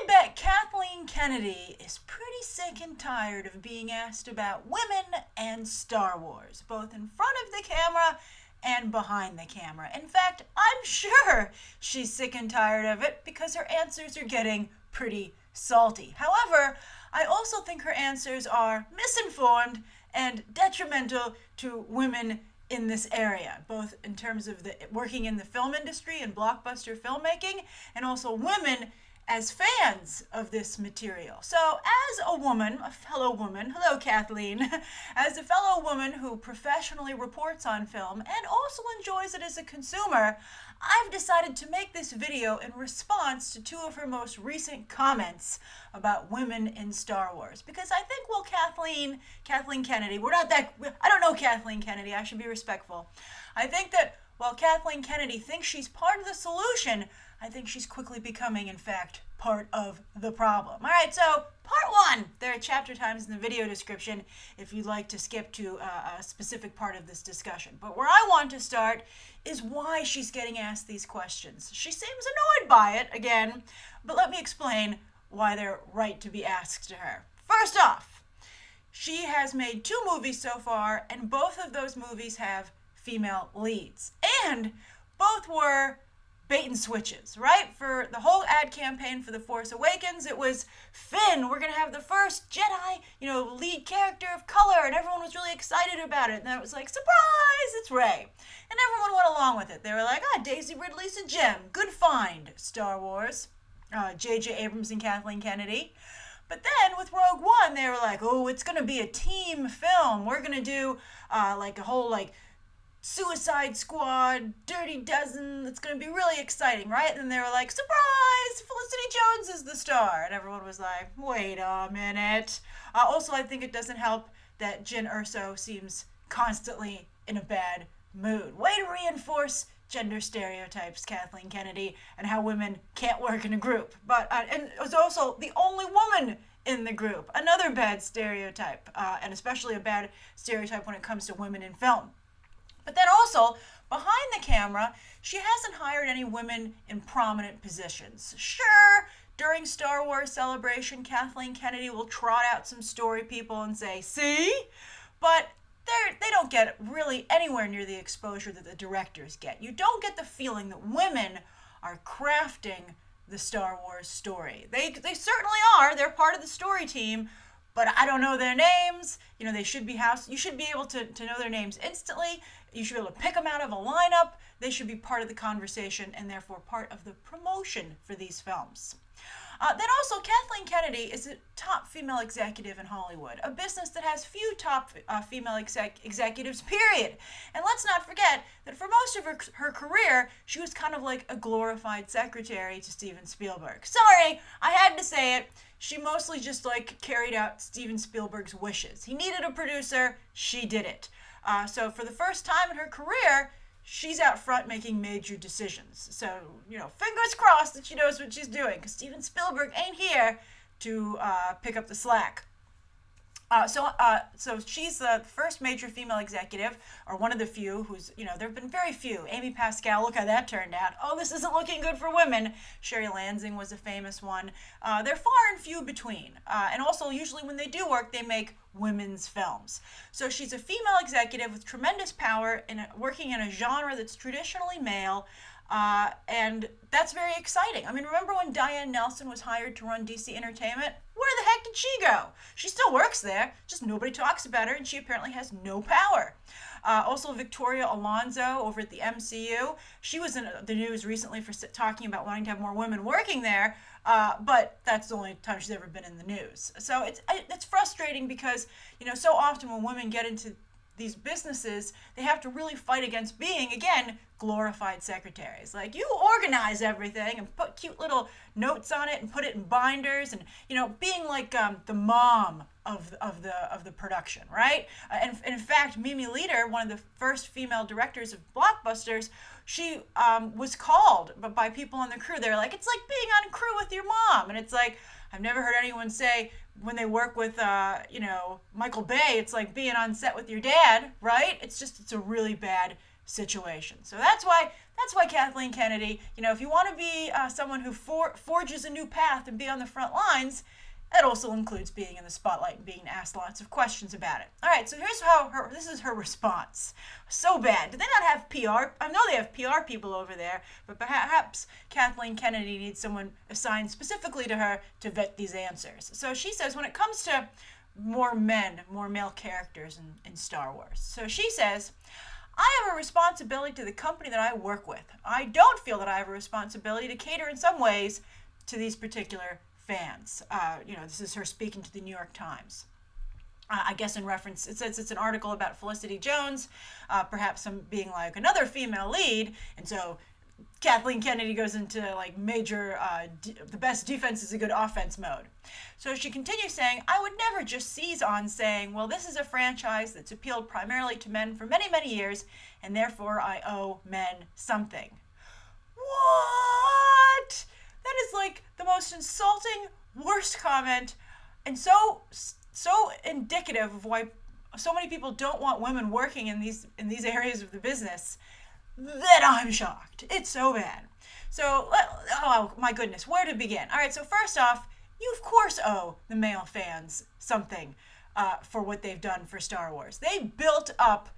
I bet Kathleen Kennedy is pretty sick and tired of being asked about women and Star Wars, both in front of the camera and behind the camera. In fact, I'm sure she's sick and tired of it because her answers are getting pretty salty. However, I also think her answers are misinformed and detrimental to women in this area, both in terms of the working in the film industry and blockbuster filmmaking, and also women as fans of this material. So as a woman, a fellow woman, hello Kathleen, as a fellow woman who professionally reports on film and also enjoys it as a consumer, I've decided to make this video in response to two of her most recent comments about women in Star Wars. Because I think, well, Kathleen Kennedy, I don't know Kathleen Kennedy, I should be respectful. I think that while Kathleen Kennedy thinks she's part of the solution, I think she's quickly becoming, in fact, part of the problem. All right, so part one. There are chapter times in the video description if you'd like to skip to a specific part of this discussion. But where I want to start is why she's getting asked these questions. She seems annoyed by it, again, but let me explain why they're right to be asked to her. First off, she has made 2 movies so far, and both of those movies have female leads. And both were bait and switches, right? For the whole ad campaign for The Force Awakens, it was Finn, we're going to have the first Jedi, lead character of color, and everyone was really excited about it. And then it was like, surprise, it's Rey. And everyone went along with it. They were like, Daisy Ridley's a gem. Good find, Star Wars. J.J. Abrams and Kathleen Kennedy. But then with Rogue One, they were like, oh, it's going to be a team film. We're going to do a whole Suicide Squad, Dirty Dozen. It's going to be really exciting, right? And then they were like, surprise, Felicity Jones is the star. And everyone was like, wait a minute. Also, I think it doesn't help that Jyn Erso seems constantly in a bad mood. Way to reinforce gender stereotypes, Kathleen Kennedy, and how women can't work in a group. But and it was also the only woman in the group. Another bad stereotype, and especially a bad stereotype when it comes to women in film. But then also, behind the camera, she hasn't hired any women in prominent positions. Sure, during Star Wars Celebration, Kathleen Kennedy will trot out some story people and say, see? But they don't get really anywhere near the exposure that the directors get. You don't get the feeling that women are crafting the Star Wars story. They certainly are. They're part of the story team, but I don't know their names. They should be you should be able to know their names instantly. You should be able to pick them out of a lineup. They should be part of the conversation and therefore part of the promotion for these films. Then also, Kathleen Kennedy is a top female executive in Hollywood, a business that has few top female executives, period. And let's not forget that for most of her career, she was kind of like a glorified secretary to Steven Spielberg. Sorry, I had to say it. She mostly just carried out Steven Spielberg's wishes. He needed a producer, she did it. So for the first time in her career, she's out front making major decisions. So, fingers crossed that she knows what she's doing, because Steven Spielberg ain't here to pick up the slack. So she's the first major female executive, or one of the few who's, there have been very few. Amy Pascal, look how that turned out. Oh, this isn't looking good for women. Sherry Lansing was a famous one. They're far and few between. And also, usually when they do work, they make women's films. So she's a female executive with tremendous power working in a genre that's traditionally male. And that's very exciting. I mean, remember when Diane Nelson was hired to run DC Entertainment? Where the heck did she go? She still works there, just nobody talks about her, and she apparently has no power. Also, Victoria Alonso over at the MCU. She was in the news recently for talking about wanting to have more women working there, but that's the only time she's ever been in the news. So it's frustrating because, so often when women get into these businesses, they have to really fight against being, again, glorified secretaries. Like, you organize everything and put cute little notes on it and put it in binders and, being like the mom of the production, right? And in fact, Mimi Leder, one of the first female directors of blockbusters, she was called by people on the crew. They're like, it's like being on crew with your mom. And it's like, I've never heard anyone say when they work with, Michael Bay, it's like being on set with your dad, right? It's a really bad situation. So that's why That's why Kathleen Kennedy, if you want to be someone who forges a new path and be on the front lines, that also includes being in the spotlight and being asked lots of questions about it. All right, so here's this is her response. So bad. Do they not have PR? I know they have PR people over there, but perhaps Kathleen Kennedy needs someone assigned specifically to her to vet these answers. So she says when it comes to more male characters in Star Wars. So she says, I have a responsibility to the company that I work with. I don't feel that I have a responsibility to cater in some ways to these particular fans. This is her speaking to the New York Times. I guess in reference, it says it's an article about Felicity Jones, perhaps some being like another female lead, and so Kathleen Kennedy goes into like major, the best defense is a good offense mode. So she continues saying, I would never just seize on saying, well, this is a franchise that's appealed primarily to men for many, many years, and therefore I owe men something. What? That is like the most insulting, worst comment, and so indicative of why so many people don't want women working in these areas of the business that I'm shocked. It's so bad. So, oh my goodness, where to begin? All right, so first off, you of course owe the male fans something for what they've done for Star Wars. They built up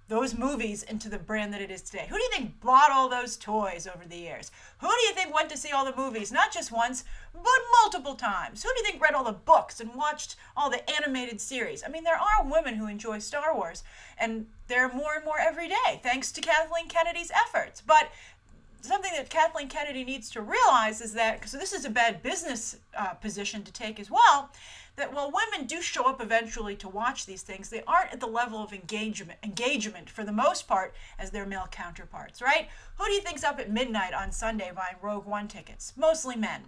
those movies into the brand that it is today. Who do you think bought all those toys over the years? Who do you think went to see all the movies, not just once, but multiple times? Who do you think read all the books and watched all the animated series? I mean, there are women who enjoy Star Wars, and there are more and more every day, thanks to Kathleen Kennedy's efforts. But something that Kathleen Kennedy needs to realize is that, because this is a bad business position to take as well, that while women do show up eventually to watch these things, they aren't at the level of engagement for the most part as their male counterparts, right? Who do you think's up at midnight on Sunday buying Rogue One tickets? Mostly men.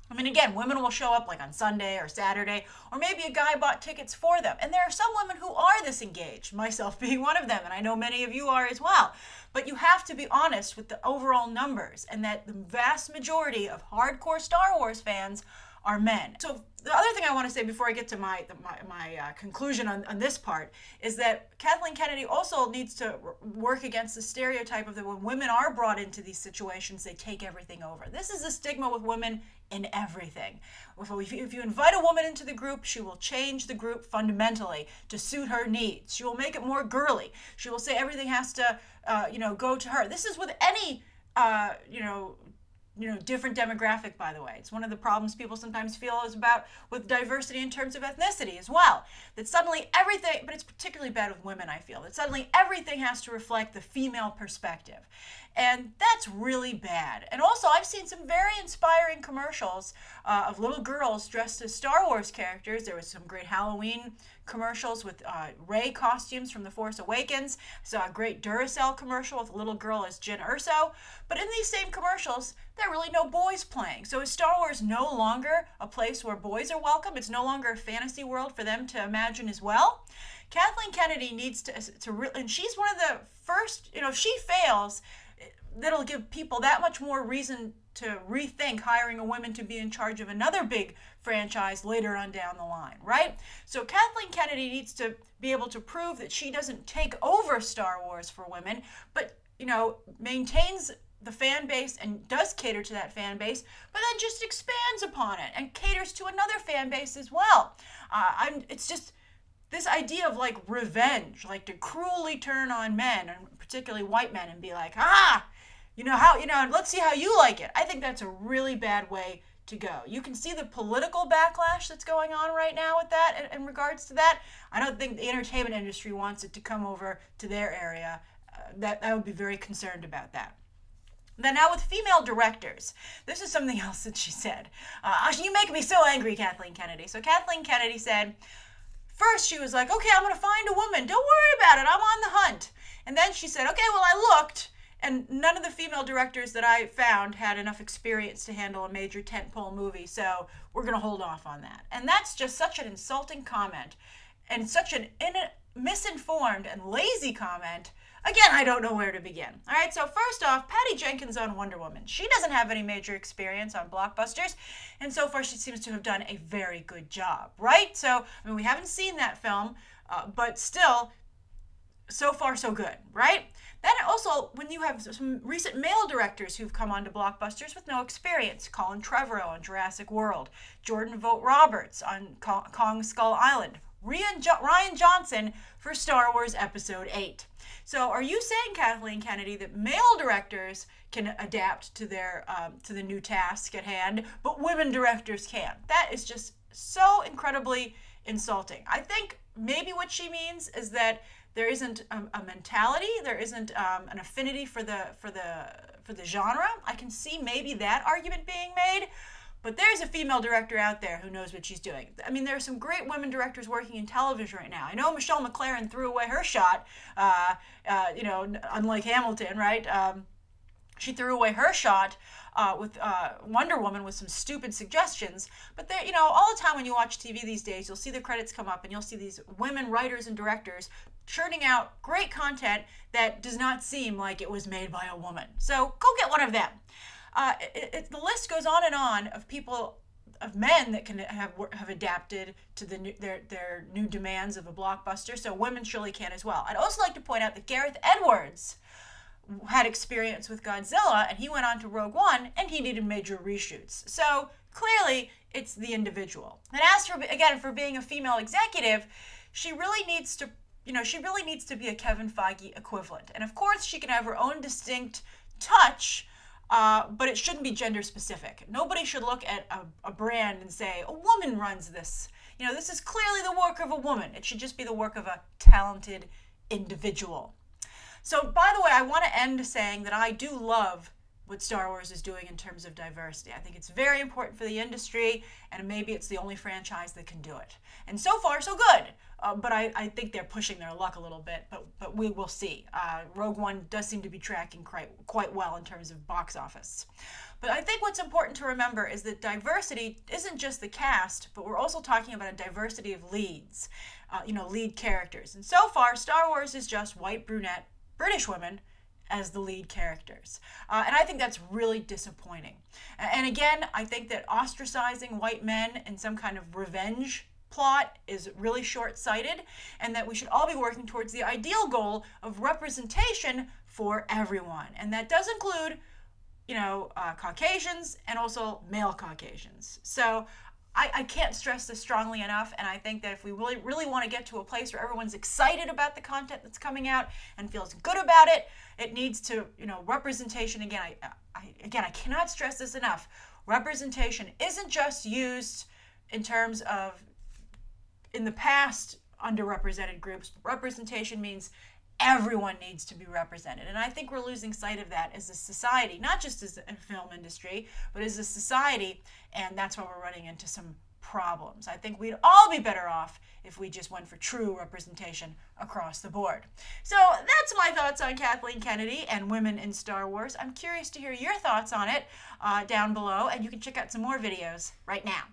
I mean, again, women will show up like on Sunday or Saturday, or maybe a guy bought tickets for them. And there are some women who are this engaged, myself being one of them, and I know many of you are as well. But you have to be honest with the overall numbers, and that the vast majority of hardcore Star Wars fans are men. So the other thing I want to say before I get to my conclusion on this part is that Kathleen Kennedy also needs to work against the stereotype of that when women are brought into these situations, they take everything over. This is a stigma with women in everything. If you invite a woman into the group, she will change the group fundamentally to suit her needs. She will make it more girly. She will say everything has to, go to her. This is with any, different demographic, by the way. It's one of the problems people sometimes feel is about with diversity in terms of ethnicity as well. That suddenly everything, but it's particularly bad with women, I feel, that suddenly everything has to reflect the female perspective. And that's really bad. And also, I've seen some very inspiring commercials of little girls dressed as Star Wars characters. There was some great Halloween commercials with Rey costumes from The Force Awakens. I saw a great Duracell commercial with a little girl as Jyn Erso. But in these same commercials, there are really no boys playing. So is Star Wars no longer a place where boys are welcome? It's no longer a fantasy world for them to imagine as well? Kathleen Kennedy needs to and she's one of the first, if she fails, that'll give people that much more reason to rethink hiring a woman to be in charge of another big franchise later on down the line, right? So Kathleen Kennedy needs to be able to prove that she doesn't take over Star Wars for women, but, maintains the fan base and does cater to that fan base, but then just expands upon it and caters to another fan base as well. It's just this idea of like revenge, like to cruelly turn on men, and particularly white men, and be like, let's see how you like it. I think that's a really bad way to go. You can see the political backlash that's going on right now with that in regards to that. I don't think the entertainment industry wants it to come over to their area. I would be very concerned about that. Then now with female directors, this is something else that she said. You make me so angry, Kathleen Kennedy. So Kathleen Kennedy said, first she was like, okay, I'm going to find a woman. Don't worry about it. I'm on the hunt. And then she said, okay, well, I looked, and none of the female directors that I found had enough experience to handle a major tentpole movie, so we're going to hold off on that. And that's just such an insulting comment and such an misinformed and lazy comment. Again, I don't know where to begin. All right, so first off, Patty Jenkins on Wonder Woman. She doesn't have any major experience on blockbusters, and so far she seems to have done a very good job, right? So, we haven't seen that film, but still, so far so good, right? Then also, when you have some recent male directors who've come onto blockbusters with no experience, Colin Trevorrow on Jurassic World, Jordan Vogt-Roberts on Kong Skull Island, Rian Johnson for Star Wars Episode 8. So are you saying, Kathleen Kennedy, that male directors can adapt to the new task at hand, but women directors can't? That is just so incredibly insulting. I think maybe what she means is that there isn't a mentality, there isn't an affinity for the genre. I can see maybe that argument being made. But there's a female director out there who knows what she's doing. I mean, there are some great women directors working in television right now. I know Michelle MacLaren threw away her shot, unlike Hamilton, right? She threw away her shot with Wonder Woman with some stupid suggestions. But there, all the time when you watch TV these days, you'll see the credits come up and you'll see these women writers and directors churning out great content that does not seem like it was made by a woman. So go get one of them. The list goes on of men that can have adapted to their new demands of a blockbuster. So women surely can as well. I'd also like to point out that Gareth Edwards had experience with Godzilla, and he went on to Rogue One, and he needed major reshoots. So clearly, it's the individual. And as for being a female executive, she really needs to be a Kevin Feige equivalent. And of course, she can have her own distinct touch. But it shouldn't be gender specific. Nobody should look at a brand and say, a woman runs this. This is clearly the work of a woman. It should just be the work of a talented individual. So, by the way, I want to end saying that I do love what Star Wars is doing in terms of diversity. I think it's very important for the industry, and maybe it's the only franchise that can do it. And so far, so good. But I think they're pushing their luck a little bit, but we will see. Rogue One does seem to be tracking quite well in terms of box office. But I think what's important to remember is that diversity isn't just the cast, but we're also talking about a diversity of leads, lead characters. And so far, Star Wars is just white, brunette, British women as the lead characters. And I think that's really disappointing. And again, I think that ostracizing white men in some kind of revenge plot is really short-sighted, and that we should all be working towards the ideal goal of representation for everyone. And that does include, Caucasians and also male Caucasians. So I can't stress this strongly enough, and I think that if we really, really want to get to a place where everyone's excited about the content that's coming out and feels good about it, it needs to, representation, again, I cannot stress this enough. Representation isn't just used in terms of, in the past, underrepresented groups. Representation means everyone needs to be represented. And I think we're losing sight of that as a society, not just as a film industry, but as a society, and that's why we're running into some problems. I think we'd all be better off if we just went for true representation across the board. So that's my thoughts on Kathleen Kennedy and women in Star Wars. I'm curious to hear your thoughts on it down below, and you can check out some more videos right now.